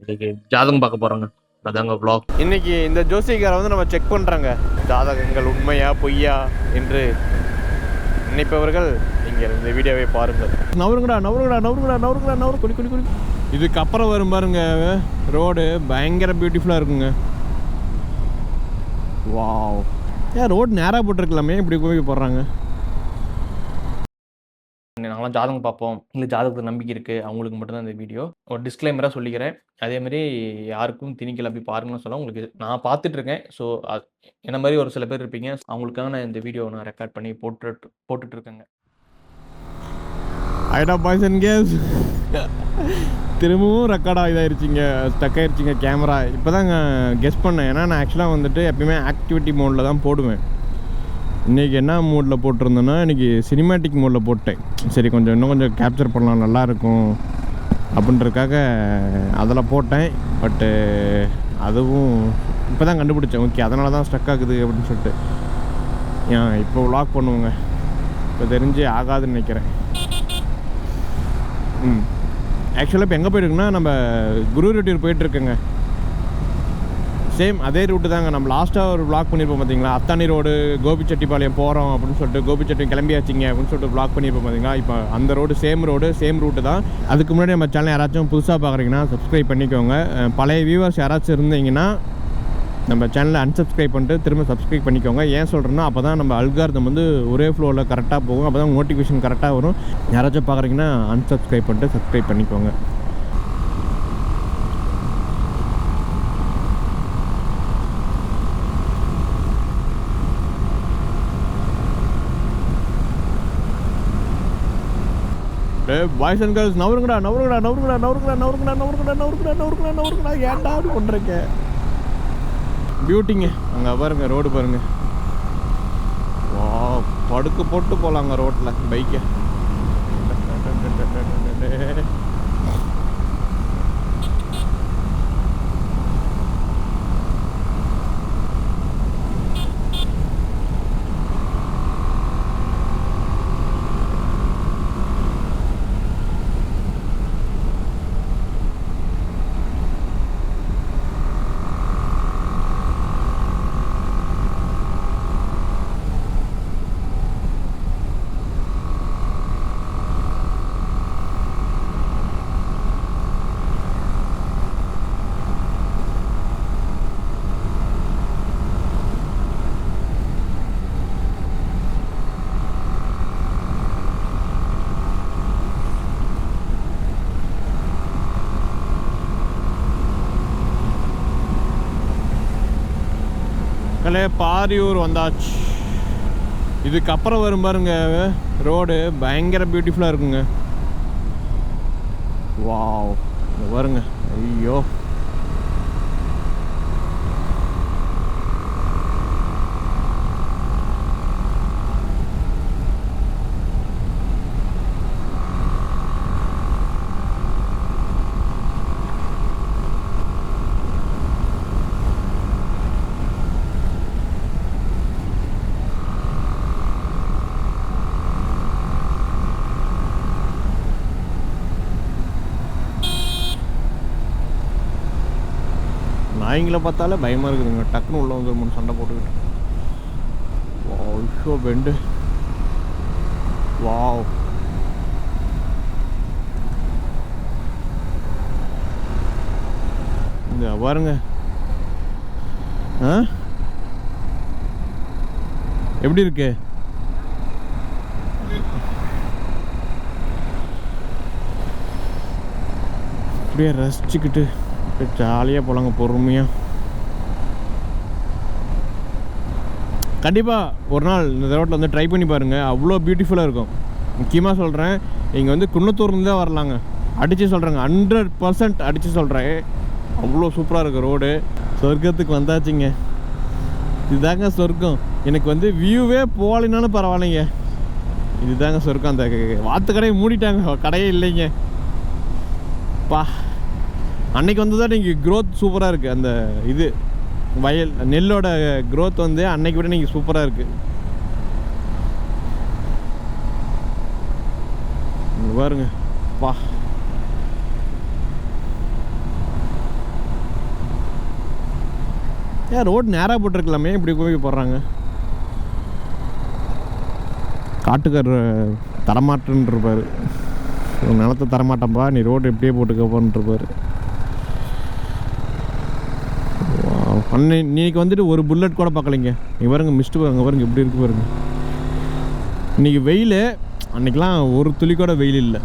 இன்னைக்கு ஜாதகம் பார்க்க போறோங்க. அதாங்க vlog. இன்னைக்கு இந்த ஜோசிகாரை வந்து நம்ம செக் பண்ணுறாங்க. ஜாதகங்கள் உண்மையா பொய்யா என்று நினைப்பவர்கள் நீங்கள் இந்த வீடியோவை பாருங்கள். நவருங்கடா நவருங்கடா நவருங்கடா நவருங்கடா நவரு குடி குடி குடி. இதுக்கப்புறம் வரும் பாருங்க ரோடு பயங்கர பியூட்டிஃபுல்லாக இருக்குங்க. வாவ், ஏன் ரோடு நேராக போட்டிருக்கலாமே, இப்படி போய் போடுறாங்க. நாங்களாம் ஜாதகம் பார்ப்போம், இல்லை ஜாதகத்தில் நம்பிக்கை இருக்குது, அவங்களுக்கு மட்டும்தான் இந்த வீடியோ. ஒரு டிஸ்க்ளைமராக சொல்லிக்கிறேன். அதேமாதிரி யாருக்கும் திணிக்கல, அப்படி பாருங்கன்னு சொல்ல உங்களுக்கு நான் பார்த்துட்ருக்கேன். ஸோ என்ன மாதிரி ஒரு சில பேர் இருப்பீங்க, அவங்களுக்காக நான் இந்த வீடியோவை நான் ரெக்கார்ட் பண்ணி போட்டுட்ருக்கேங்க. ஐடா பாய்ஸ் அண்ட் கேர்ள்ஸ், திரும்பவும் ரெக்கார்டாக இதாகிருச்சிங்க, ஸ்டக் ஆகிருச்சிங்க கேமரா. இப்போ தாங்க கெஸ் பண்ணேன். ஏன்னா நான் ஆக்சுவலாக வந்துட்டு எப்பயுமே ஆக்டிவிட்டி மோடில் தான் போடுவேன். இன்றைக்கி என்ன மோடில் போட்டிருந்தேன்னா, இன்றைக்கி சினிமேட்டிக் மோடில் போட்டேன். சரி, இன்னும் கொஞ்சம் கேப்சர் பண்ணலாம், நல்லாயிருக்கும் அப்படின்றதுக்காக அதில் போட்டேன். பட்டு அதுவும் இப்போ தான் கண்டுபிடிச்சேன். ஓகே, அதனால தான் ஸ்டக் ஆகுது அப்படின்னு சொல்லிட்டு இப்போ vlog பண்ணுவோங்க. இப்போ தெரிஞ்சு ஆகாதுன்னு நினைக்கிறேன். ஆக்சுவலாக இப்போ எங்கே போயிட்டுருக்குன்னா, நம்ம குருரெட்டியூர் போயிட்டுருக்கேங்க. சேம் அதே ரூட்டு தாங்க. நம்ம லாஸ்ட்டாக ஒரு vlog பண்ணியிருப்போம் பார்த்தீங்களா, அத்தானி ரோடு கோபிச்செட்டிப்பாளையம் போகிறோம் அப்படின்னு சொல்லிட்டு, கோபிச்செட்டி கிளம்பியாச்சிங்க அப்படின்னு சொல்லிட்டு vlog பண்ணியிருப்போம் பார்த்தீங்களா. இப்போ அந்த ரோடு சேம் ரூட்டு தான். அதுக்கு முன்னாடி நம்ம சேனல் யாராச்சும் புதுசாக பார்க்குறீங்கன்னா சப்ஸ்கிரைப் பண்ணிக்கோங்க. பழைய வியூவர்ஸ் யாராச்சும் இருந்தீங்கன்னா நம்ம சேனலை அன்சப்ஸ்கிரைப் பண்ணிட்டு திரும்ப சப்ஸ்கிரைப் பண்ணிக்கோங்க. ஏன் சொல்கிறேன்னா, அப்போ தான் நம்ம அல்காரிதம் வந்து ஒரே ஃப்ளோவில் கரெக்டாக போகும். அப்போ தான் நோட்டிஃபிகேஷன் கரெக்டாக வரும். யாராச்சும் பார்க்குறீங்கன்னா அன்சப்ஸ்கிரைப் பண்ணிட்டு சப்ஸ்கிரைப் பண்ணிக்கோங்க. பாய்ஸ் அண்ட் கேர்ள்ஸ், நவருங்கடா நவருங்கடா நவருங்கடா நவருங்கடா நவருங்கடா நவருங்கடா நவருங்கடா நவருங்கடா நவருங்கடா. ஏன்டா அப்படி பண்ணுறீங்க? பியூட்டிங்க, அங்கே பாருங்க ரோடு பாருங்க. வா, படுக்கு போட்டு போகலாங்க ரோட்டில் பைக்கை. பாரியூர் வந்தாச்சு. இதுக்கப்புறம் வரும் பாருங்க ரோடு பயங்கர பியூட்டிஃபுல்லாக இருக்குங்க. வாவ், பாருங்க. ஐயோ, நாய்ங்களை பார்த்தாலே பயமாக இருக்குதுங்க. டக்குன்னு உள்ள வந்து 3 சண்டை போட்டுக்கிட்டு. Show bend. வாவ், இந்த பாருங்க. எப்படி இருக்கு? அப்படியே ரசிச்சுக்கிட்டு ஜாலியாக போகலாங்க பொறுமையாக. கண்டிப்பாக ஒரு நாள் இந்த ரோட்டில் வந்து ட்ரை பண்ணி பாருங்கள், அவ்வளோ பியூட்டிஃபுல்லாக இருக்கும். முக்கியமாக சொல்கிறேன், இங்கே வந்து குன்னத்தூர்லேருந்து தான் வரலாங்க. அடித்து சொல்கிறேங்க, 100% அடித்து சொல்கிறேன். அவ்வளோ சூப்பராக இருக்குது ரோடு. சொர்க்கத்துக்கு வந்தாச்சுங்க. இதுதாங்க சொர்க்கம். எனக்கு வந்து வியூவே போகலினாலும் பரவாயில்லைங்க, இதுதாங்க சொர்க்கம். அந்த வாத்து கடையை மூடிட்டாங்க, கடையே இல்லைங்க. பா, அன்னைக்கு வந்து தான் இன்றைக்கி க்ரோத் சூப்பராக இருக்குது. அந்த இது வயல் நெல்லோட க்ரோத் வந்து அன்னைக்கு விட இன்றைக்கி சூப்பராக இருக்குது. பாருங்க, பா ஏன் ரோடு நேராக போட்டிருக்கலாமே, இப்படி போய் போடுறாங்க. காட்டுக்காரர் தரமாட்டேன்னு இருப்பார். நிலத்தை தரமாட்டேன்ப்பா, நீ ரோடு எப்படியே போட்டுக்கப்பான்னு இருப்பார். இன்னைக்கு வந்துட்டு ஒரு புல்லட் கூட பார்க்கலைங்க. நீ பாருங்க, மிஸ்ட்டு பாருங்க, பாருங்க எப்படி இருக்கு பாருங்க. இன்றைக்கி வெயில், அன்றைக்கெலாம் ஒரு துளி கூட வெயில் இல்லை.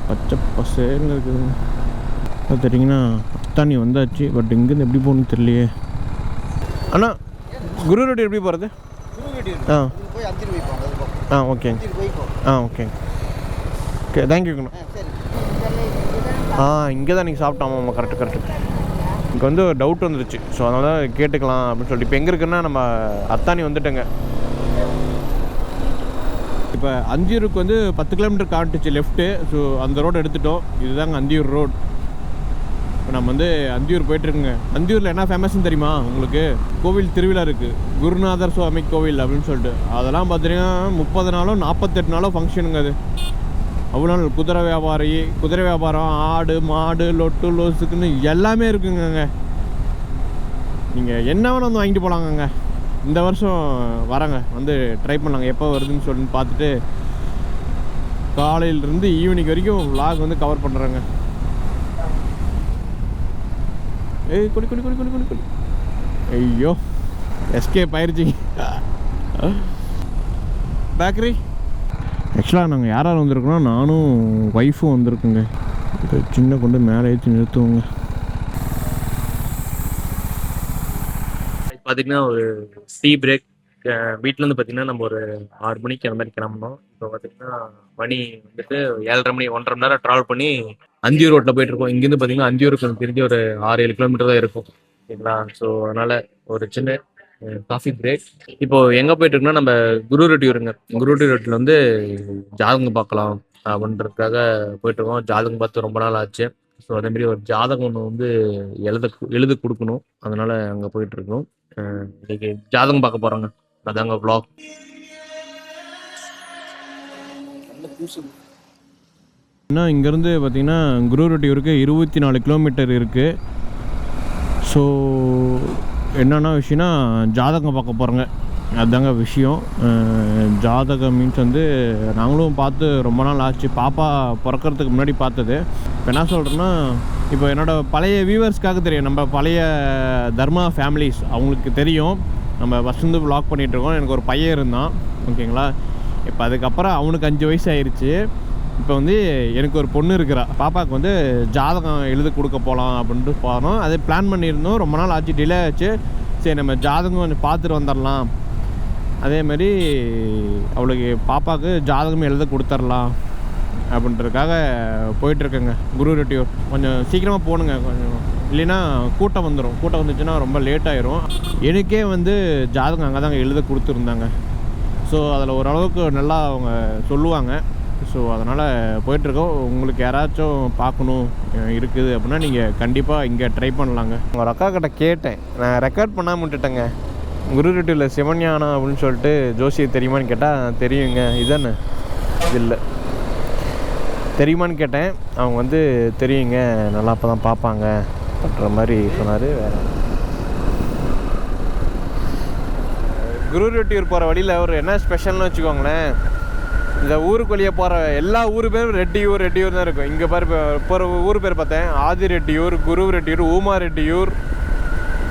பச்சை பசேன்னு இருக்குதுங்க. தெரியுங்கன்னா அத்தானி வந்தாச்சு. பட் இங்கேருந்து எப்படி போகணும்னு தெரியலையே. அண்ணா, குரு ரோடு எப்படி போகிறது? ஓகே ஓகே ஓகே, தேங்க்யூங்கண்ணா. இங்கே தான் நீங்கள் சாப்பிட்டோம். கரெக்டு. இங்கே வந்து ஒரு டவுட் வந்துருச்சு. ஸோ அதனால தான் கேட்டுக்கலாம் அப்படின்னு சொல்லிட்டு. இப்போ எங்கே இருக்குன்னா நம்ம அத்தானி வந்துட்டேங்க. இப்போ அந்தியூருக்கு வந்து 10 கிலோமீட்டர் காட்டுச்சு லெஃப்ட்டு. ஸோ அந்த ரோடு எடுத்துட்டோம். இதுதாங்க அந்தியூர் ரோடு. இப்போ நம்ம வந்து அந்தியூர் போயிட்டுருக்குங்க. அந்தியூரில் என்ன ஃபேமஸ்ன்னு தெரியுமா உங்களுக்கு? கோவில் திருவிழா இருக்குது, குருநாதர் சுவாமி கோவில் அப்படின்னு சொல்லிட்டு. அதெல்லாம் பார்த்தீங்கன்னா 30 நாளோ 48 நாளோ ஃபங்க்ஷனுங்க. அது அவ்வளோ நாள் குதிரை வியாபாரம், ஆடு மாடு லொட்டு லோசுக்குன்னு எல்லாமே இருக்குங்க. நீங்கள் என்ன வேணும் வந்து வாங்கிட்டு போகலாங்கங்க. இந்த வருஷம் வரேங்க, வந்து ட்ரை பண்ணலாங்க. எப்போ வருதுன்னு சொல்லி பார்த்துட்டு காலையிலேருந்து ஈவினிங் வரைக்கும் vlog வந்து கவர் பண்ணுறேங்க. ஏய் கொடி. ஐயோ, எஸ்கேப் ஆயிடுச்சு. பேக்கரி ஆக்சுவலாக நாங்கள் யார் வந்திருக்கோன்னா, நானும் ஒய்ஃபும் வந்திருக்குங்க. இதை சின்ன கொண்டு மேலே ஏற்றி நிறுத்துவோங்க. பார்த்தீங்கன்னா ஒரு டீ பிரேக். வீட்டிலேருந்து பார்த்தீங்கன்னா நம்ம ஒரு 6 மணிக்கு அந்த மாதிரி கிளம்பணும். இப்போ பார்த்தீங்கன்னா மணி வந்துட்டு 7:30 மணி, 1.5 மணி நேரம் ட்ராவல் பண்ணி அந்தியூர் ரோட்டில் போயிட்டுருக்கோம். இங்கேருந்து பார்த்தீங்கன்னா அந்தியூருக்கு எனக்கு தெரிஞ்சு ஒரு 6-7 கிலோமீட்டர் தான் இருக்கும், சரிங்களா? ஸோ அதனால் ஒரு சின்ன காஃபி பிரேக். இப்போ எங்கே போயிட்டு இருக்கோம்னா, நம்ம குரு ரெட்டியூருங்க. குரு ரெட்டியூரில் வந்து ஜாதகம் பார்க்கலாம் அப்படின்றதுக்காக போயிட்டுருக்கோம். ஜாதகம் பார்த்து ரொம்ப நாள் ஆச்சு. ஸோ அதேமாரி ஒரு ஜாதகம் ஒன்று வந்து எழுத கொடுக்கணும். அதனால் அங்கே போயிட்டுருக்கோம். இன்னைக்கு ஜாதகம் பார்க்க போகிறோங்க. அதாங்க vlog. இன்னும் இங்கேருந்து பார்த்தீங்கன்னா குரு ரெட்டியூருக்கு 24 கிலோமீட்டர் இருக்குது. ஸோ என்னென்னா விஷயம்னா, ஜாதகம் பார்க்க போகிறோங்க. அதுதாங்க விஷயம். ஜாதகம் மீன்ஸ் வந்து நாங்களும் பார்த்து ரொம்ப நாள் ஆச்சு. பாப்பா பிறக்கிறதுக்கு முன்னாடி பார்த்தது. இப்போ என்ன சொல்கிறேன்னா, இப்போ என்னோடய பழைய வியூவர்ஸ்க்காக தெரியும், நம்ம பழைய தர்மா ஃபேமிலிஸ் அவங்களுக்கு தெரியும். நம்ம ஃபஸ்ட்டு vlog பண்ணிகிட்ருக்கோம். எனக்கு ஒரு பையன் இருந்தான், ஓகேங்களா? இப்போ அதுக்கப்புறம் அவனுக்கு 5 வயசு ஆயிடுச்சு. இப்போ வந்து எனக்கு ஒரு பொண்ணு இருக்கிறா. பாப்பாவுக்கு வந்து ஜாதகம் எழுத கொடுக்க போகலாம் அப்படின்ட்டு போனோம். அதே பிளான் பண்ணியிருந்தோம். ரொம்ப நாள் ஆச்சு, டிலே ஆச்சு. சரி, நம்ம ஜாதகம் கொஞ்சம் பார்த்துட்டு வந்துடலாம். அதேமாரி அவளுக்கு பாப்பாவுக்கு ஜாதகம் எழுத கொடுத்துர்லாம் அப்படின்றதுக்காக போயிட்டுருக்கேங்க குரு ரெட்டியூர். கொஞ்சம் சீக்கிரமாக போகணுங்க, கொஞ்சம் இல்லைன்னா கூட்டம் வந்துடும். கூட்டம் வந்துச்சுன்னா ரொம்ப லேட் ஆயிரும். எனக்கே வந்து ஜாதகம் அங்கே தாங்க எழுத கொடுத்துருந்தாங்க. ஸோ அதில் ஓரளவுக்கு நல்லா அவங்க சொல்லுவாங்க. ஸோ அதனால் போயிட்டுருக்கோம். உங்களுக்கு யாராச்சும் பார்க்கணும் இருக்குது அப்படின்னா நீங்கள் கண்டிப்பாக இங்கே ட்ரை பண்ணலாங்க. உங்கள் அக்கா கிட்ட கேட்டேன், நான் ரெக்கார்ட் பண்ணாமல் விட்டுட்டேங்க. குரு ரெட்டியூரில் சிவஞானம் அப்படின்னு சொல்லிட்டு ஜோசியை தெரியுமான்னு கேட்டால் தெரியுங்க. இதுதானே? இது இல்லை, தெரியுமான்னு கேட்டேன். அவங்க வந்து தெரியுங்க, நல்லா அப்போ தான் பார்ப்பாங்க அப்படின்ற மாதிரி சொன்னார். வேறு குரு ரெட்டியூர் போகிற வழியில் ஒரு என்ன ஸ்பெஷல்னு வச்சுக்கோங்களேன், இந்த ஊருக்கு வழியே போகிற எல்லா ஊர் பேரும் ரெட்டியூர் தான் இருக்கும். இங்கே பாரு, இப்போ ஒரு ஊர் பேர் பார்த்தேன், ஆதி ரெட்டியூர், குரு ரெட்டியூர், ஊமா ரெட்டியூர்,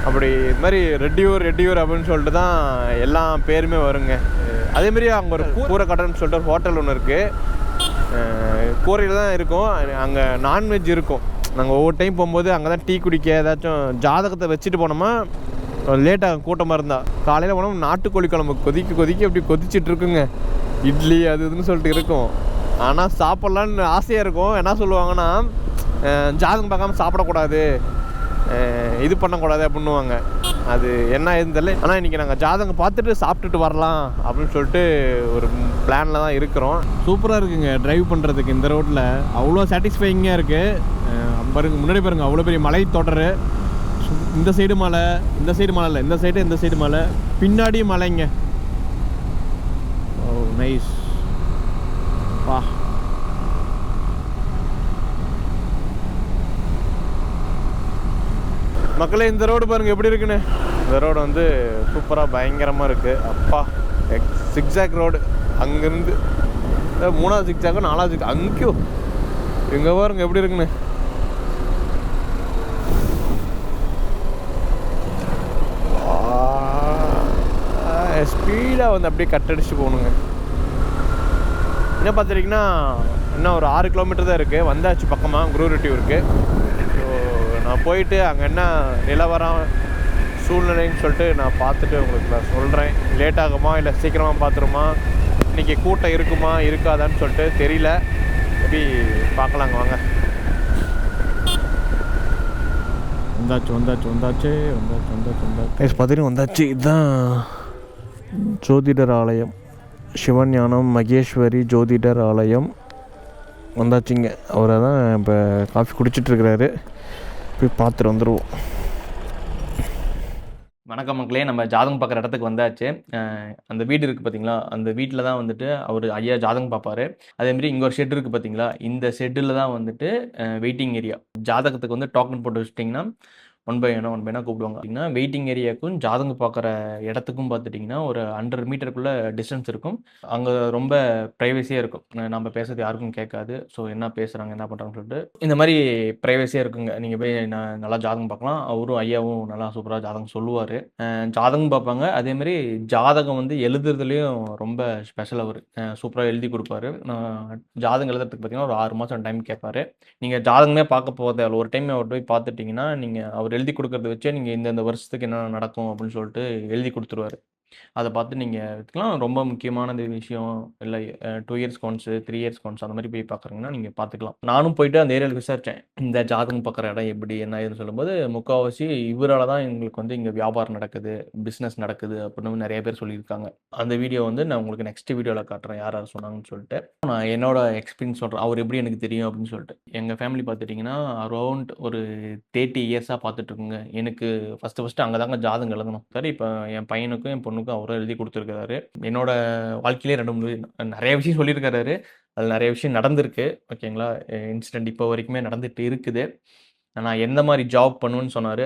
அப்படி இது மாதிரி ரெட்டியூர் அப்படின்னு சொல்லிட்டு தான் எல்லா பேருமே வருங்க. அதேமாரி அங்கே ஒரு கூரைக்கடைன்னு சொல்லிட்டு ஒரு ஹோட்டல் ஒன்று இருக்குது. கூரையில் தான் இருக்கும். அங்கே நான்வெஜ் இருக்கும். நாங்கள் ஒவ்வொரு டைம் போகும்போது அங்கே தான் டீ குடிக்க ஏதாச்சும் ஜாதகத்தை வச்சுட்டு போனோமா லேட்டாக கூட்டமாக இருந்தால். காலையில் போனோம், நாட்டுக்கோழி குழம்பு கொதிக்க அப்படி கொதிச்சிட்ருக்குங்க. இட்லி அது இதுன்னு சொல்லிட்டு இருக்கும். ஆனால் சாப்பிட்லான்னு ஆசையாக இருக்கும். என்ன சொல்லுவாங்கன்னா, ஜாதகம் பார்க்காம சாப்பிடக்கூடாது, இது பண்ணக்கூடாது அப்படின்னுவாங்க. அது என்ன ஏதுன்னு தெரியல. ஆனால் இன்றைக்கி நாங்கள் ஜாதகம் பார்த்துட்டு சாப்பிட்டுட்டு வரலாம் அப்படின்னு சொல்லிட்டு ஒரு பிளானில் தான் இருக்கிறோம். சூப்பராக இருக்குங்க ட்ரைவ் பண்ணுறதுக்கு இந்த ரோட்டில். அவ்வளோ சாட்டிஸ்ஃபைங்காக இருக்குது. பாருங்க முன்னாடி பாருங்கள் அவ்வளோ பெரிய மலை தொடர். இந்த சைடு மலை, இந்த சைடு மலை இல்லை, இந்த சைடு மலை, பின்னாடி மலைங்க. ஓ நைஸ். வா மக்களே, இந்த ரோடு பாருங்கள் எப்படி இருக்குன்னு. இந்த ரோடு வந்து சூப்பராக பயங்கரமாக இருக்குது. அப்பா சிக்ஸாக் ரோடு. அங்கேருந்து 3வது சிக்ஸாக்கோ 4வது சிக்ஸ் அங்கேயோ இங்கே பாருங்க எப்படி இருக்குன்னு. ஸ்பீடாக வந்து அப்படியே கட்டடிச்சு போகணுங்க. என்ன பார்த்துட்டிங்கன்னா இன்னும் ஒரு 6 கிலோமீட்டர் தான் இருக்குது. வந்தாச்சு பக்கமாக குரூரிட்டியூருக்கு. ஸோ நான் போயிட்டு அங்கே என்ன நிலவரம் சூழ்நிலைன்னு சொல்லிட்டு நான் பார்த்துட்டு உங்களுக்கு நான் சொல்கிறேன். லேட் ஆகுமா இல்லை சீக்கிரமாக பார்த்துருமா, இன்றைக்கி கூட்டம் இருக்குமா இருக்காதான்னு சொல்லிட்டு தெரியல. எப்படி பார்க்கலாங்க வாங்க. வந்தாச்சு. பார்த்தீங்கன்னா வந்தாச்சு. இதுதான் ஜோதிடர் ஆலயம், சிவஞானம் மகேஸ்வரி ஜோதிடர் ஆலயம். வந்தாச்சுங்க. அவரை தான் இப்போ காஃபி குடிச்சிட்ருக்கிறாரு. போய் பார்த்துட்டு வந்துடுவோம். வணக்கம் மக்களே, நம்ம ஜாதகம் பார்க்குற இடத்துக்கு வந்தாச்சு. அந்த வீடு இருக்குது பார்த்தீங்களா, அந்த வீட்டில் தான் வந்துட்டு அவர் ஐயா ஜாதகம் பார்ப்பாரு. அதேமாரி இங்கே ஒரு ஷெட் இருக்குது பார்த்தீங்களா, இந்த ஷெட்டில் தான் வந்துட்டு வெயிட்டிங் ஏரியா. ஜாதகத்துக்கு வந்து டோக்கன் போட்டு வச்சிட்டிங்கன்னா 1 பை 1 கூப்பிடுவாங்க. அப்படின்னா வெயிட்டிங் ஏரியாவுக்கும் ஜாதகம் பார்க்குற இடத்துக்கும் பார்த்துட்டிங்கன்னா ஒரு 100 மீட்டருக்குள்ளே டிஸ்டன்ஸ் இருக்கும். அங்கே ரொம்ப ப்ரைவசியாக இருக்கும். நம்ம பேசுறது யாருக்கும் கேட்காது. ஸோ என்ன பேசுகிறாங்க என்ன பண்ணுறாங்கன்னு சொல்லிட்டு இந்த மாதிரி ப்ரைவசியாக இருக்குங்க. நீங்கள் போய் நல்லா ஜாதகம் பார்க்கலாம். அவரும் ஐயாவும் நல்லா சூப்பராக ஜாதகம் சொல்லுவார். ஜாதகம் பார்ப்பாங்க. அதேமாதிரி ஜாதகம் வந்து எழுதுறதுலேயும் ரொம்ப ஸ்பெஷல். அவர் சூப்பராக எழுதி கொடுப்பாரு. ஜாதகம் எழுதுறதுக்கு பார்த்தீங்கன்னா ஒரு 6 மாதம் டைம் கேட்பாரு. நீங்கள் ஜாதகமே பார்க்க போகிறது ஒரு டைம் அவர் போய் பார்த்துட்டிங்கன்னா நீங்கள் அவர் எழுதி கொடுக்கறத வச்சே நீங்கள் இந்த வருஷத்துக்கு என்னென்ன நடக்கும் அப்படின்னு சொல்லிட்டு எழுதி கொடுத்துருவாரு. அதை பார்த்து நீங்கள் எடுத்துக்கலாம். ரொம்ப முக்கியமான விஷயம் இல்லை 2 இயர்ஸ் ஒன்ஸ் 3 இயர்ஸ் ஒன்ஸ் அந்த மாதிரி போய் பார்க்குறீங்கன்னா நீங்கள் பார்த்துக்கலாம். நானும் போயிட்டு அந்த ஏரியாவில் விசாரித்தேன். இந்த ஜாதகம் பார்க்குற இடம் எப்படி என்ன ஏதுன்னு சொல்லும்போது முக்கால்வாசி இவரால் தான் எங்களுக்கு வந்து இங்கே வியாபாரம் நடக்குது, பிஸ்னஸ் நடக்குது அப்படின்னு நிறைய பேர் சொல்லியிருக்காங்க. அந்த வீடியோ வந்து நான் உங்களுக்கு நெக்ஸ்ட் வீடியோவில் காட்டுறேன் யார் யார் சொன்னாங்கன்னு சொல்லிட்டு. நான் என்னோட எக்ஸ்பீரியன்ஸ் சொல்கிறேன். அவர் எப்படி எனக்கு தெரியும் அப்படின்னு சொல்லிட்டு. எங்கள் ஃபேமிலி பார்த்துட்டிங்கன்னா அரௌண்ட் ஒரு 30 இயர்ஸாக பார்த்துட்ருக்குங்க. எனக்கு ஃபஸ்ட்டு அங்கே தாங்க ஜாதகம் எழுதணும். சரி, இப்போ என் பையனுக்கும் என் பொண்ணுக்கும் அவரும் எழுதி கொடுத்துருக்காரு. என்னோட வாழ்க்கையிலே 2 நிறைய விஷயம் சொல்லியிருக்காரு. அதில் நிறைய விஷயம் நடந்திருக்கு. ஓகேங்களா, இன்சிடென்ட் இப்போ வரைக்குமே நடந்துட்டு இருக்குது. நான் எந்த மாதிரி ஜாப் பண்ணுவேன்னு சொன்னார்.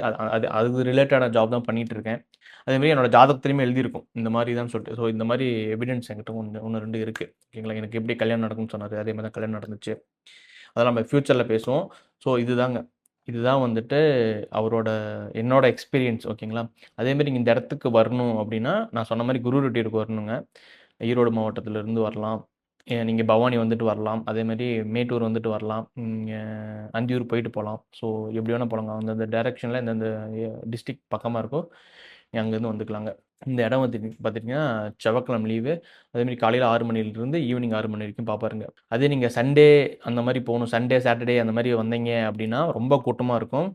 அது ரிலேட்டடான ஜாப் தான் பண்ணிகிட்டு இருக்கேன். அதேமாதிரி என்னோட ஜாதகத்துலையுமே எழுதியிருக்கும் இந்த மாதிரி தான் சொல்லிட்டு. ஸோ இந்த மாதிரி எவிடன்ஸ் என்கிட்ட 1 2 இருக்குது. ஓகேங்களா, எனக்கு எப்படி கல்யாணம் நடக்கும்னு சொன்னார். அதே மாதிரி தான் கல்யாணம் நடந்துச்சு. அதெல்லாம் நம்ம ஃப்யூச்சரில் பேசுவோம். ஸோ இதுதான் வந்துட்டு என்னோட எக்ஸ்பீரியன்ஸ். ஓகேங்களா, அதேமாரி இந்த இடத்துக்கு வரணும் அப்படின்னா நான் சொன்ன மாதிரி குரூரிட்டியூருக்கு வரணுங்க. ஈரோடு மாவட்டத்திலேருந்து வரலாம். நீங்கள் பவானி வந்துட்டு வரலாம். அதேமாதிரி மேட்டூர் வந்துட்டு வரலாம். அந்தியூர் போயிட்டு போகலாம். ஸோ எப்படி வேணால் போகலாங்க. அந்தந்த டைரெக்ஷனில் இந்தந்த டிஸ்ட்ரிக்ட் பக்கமாக இருக்கோ அங்கேருந்து வந்துக்கலாங்க. இந்த இடம் வந்து பார்த்துட்டிங்கன்னா செவ்வாய்க்கிழமை லீவு. அதேமாதிரி காலையில் 6 மணிலேருந்து ஈவினிங் 6 மணி வரைக்கும் பார்ப்பாருங்க. அதே நீங்கள் சண்டே அந்த மாதிரி போகணும், சண்டே சாட்டர்டே அந்த மாதிரி வந்தீங்க அப்படின்னா ரொம்ப கூட்டமாக இருக்கும்.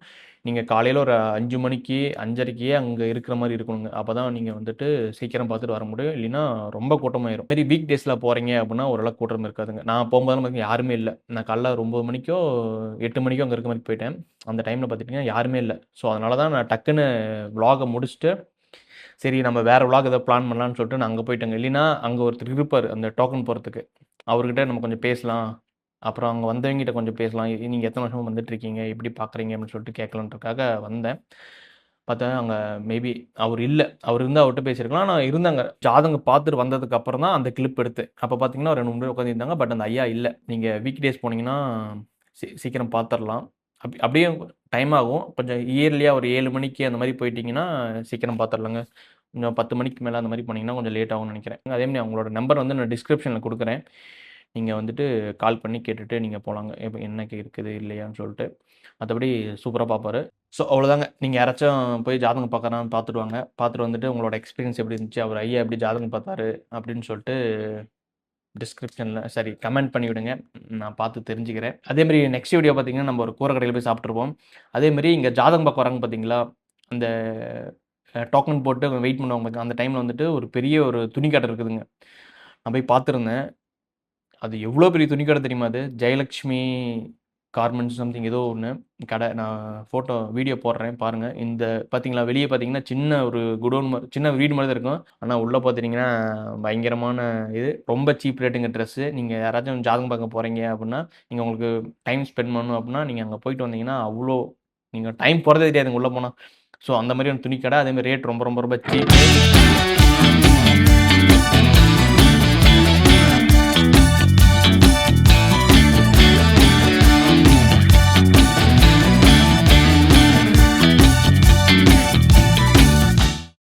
நீங்கள் காலையில் ஒரு 5 மணிக்கு 5:30க்கே அங்கே இருக்கிற மாதிரி இருக்கணுங்க. அப்போ தான் நீங்கள் வந்துட்டு சீக்கிரம் பார்த்துட்டு வர முடியும். இல்லைன்னா ரொம்ப கூட்டமாயிரும். சரி, வீக் டேஸில் போகிறீங்க அப்படின்னா ஓரளவுக்கு கூட்டம் இருக்காதுங்க. நான் போகும்போதெல்லாம் பார்த்தீங்கன்னா யாருமே இல்லை. நான் காலைல 9 மணிக்கோ 8 மணிக்கோ அங்கே இருக்க மாதிரி போயிட்டேன். அந்த டைமில் பார்த்துட்டிங்கன்னா யாருமே இல்லை. ஸோ அதனால தான் நான் டக்குன்னு விலாகை முடிச்சுட்டு சரி நம்ம வேறு விலாக் ஏதோ பிளான் பண்ணலான்னு சொல்லிட்டு நான் அங்கே போயிட்டேங்க. இல்லைன்னா அங்கே ஒருத்தர் இருப்பார் அந்த டோக்கன் போகிறதுக்கு. அவர்கிட்ட நம்ம கொஞ்சம் பேசலாம். அப்புறம் அங்கே வந்தவங்ககிட்ட கொஞ்சம் பேசலாம். நீங்கள் எத்தனை வருஷமாக வந்துட்டுருக்கீங்க, எப்படி பார்க்குறீங்க அப்படின்னு சொல்லிட்டு கேட்கலான்றதுக்காக வந்தேன். பார்த்தா அங்கே மேபி அவர் இல்லை. அவர் இருந்தால் அவர்கிட்ட பேசியிருக்கலாம். நான் இருந்தாங்க. ஜாதகம் பார்த்துட்டு வந்ததுக்கு அப்புறம் தான் அந்த கிளிப் எடுத்து. அப்போ பார்த்தீங்கன்னா 2 3 பேர் உட்காந்துருந்தாங்க. பட் அந்த ஐயா இல்லை. நீங்கள் வீக் டேஸ் போனீங்கன்னா சீக்கிரம் பார்த்துடலாம். அப்படியே டைம் ஆகும். கொஞ்சம் இயர்லியாக ஒரு 7 மணிக்கு அந்த மாதிரி போயிட்டீங்கன்னா சீக்கிரம் பார்த்துடலாங்க. கொஞ்சம் 10 மணிக்கு மேலே அந்த மாதிரி போனீங்கன்னா கொஞ்சம் லேட் ஆகும்னு நினைக்கிறேன். அதேமாதிரி அவங்களோட நம்பர் வந்து நான் டிஸ்கிரிப்ஷனில் கொடுக்குறேன். நீங்கள் வந்துட்டு கால் பண்ணி கேட்டுட்டு நீங்கள் போகலாங்க. இப்போ என்ன இருக்குது இல்லையான்னு சொல்லிட்டு. மற்றபடி சூப்பராக பார்ப்பாரு. ஸோ அவ்வளோதாங்க. நீங்கள் யாராச்சும் போய் ஜாதகம் பார்க்குறான்னு பார்த்துட்டு வாங்க. பார்த்துட்டு வந்துட்டு உங்களோட எக்ஸ்பீரியன்ஸ் எப்படி இருந்துச்சு, அவர் ஐயா எப்படி ஜாதகம் பார்த்தாரு அப்படின்னு சொல்லிட்டு டிஸ்கிரிப்ஷனில் கமெண்ட் பண்ணி விடுங்க. நான் பார்த்து தெரிஞ்சுக்கிறேன். அதேமாதிரி நெக்ஸ்ட் வீடியோ பார்த்தீங்கன்னா நம்ம ஒரு கூரை கடையில் போய் சாப்பிட்ருப்போம். அதேமாதிரி இங்கே ஜாதகம் பார்க்க வராங்க பார்த்தீங்களா, அந்த டோக்கன் போட்டு வெயிட் பண்ணுவாங்க பாருங்க. அந்த டைமில் வந்துட்டு ஒரு பெரிய ஒரு துணிக்கடை இருக்குதுங்க. நான் போய் பார்த்துருந்தேன். அது எவ்வளோ பெரிய துணிக்கடை தெரியுமா அது? ஜெயலக்ஷ்மி கார்மெண்ட்ஸ் சம்திங் ஏதோ ஒண்ணு கடை. நான் வீடியோ போடுறேன் பாருங்க. இந்த பார்த்தீங்களா, வெளிய பார்த்தீங்கன்னா, சின்ன ஒரு குடோன் சின்ன வீடு மாரி தான் இருக்கும். ஆனா உள்ள பார்த்துட்டீங்கன்னா, பயங்கரமான இது. ரொம்ப சீப் ரேட்டுங்க ட்ரெஸ்ஸு. நீங்க யாராச்சும் ஜாதகம் பார்க்க போறீங்க அப்புட்ன்னா, நீங்க உங்களுக்கு டைம் ஸ்பெண்ட் பண்ணணும் அப்புட்ன்னா, நீங்க அங்க போயிட்டு வந்தீங்கன்னா, அவ்ளோ நீங்க டைம் போறதே தெரியாதுங்க உள்ள போனா. ஸோ அந்த மாரி ஒரு துணி கடை. அதே மாரி ரேட் ரொம்ப ரொம்ப ரொம்ப சீப்பு.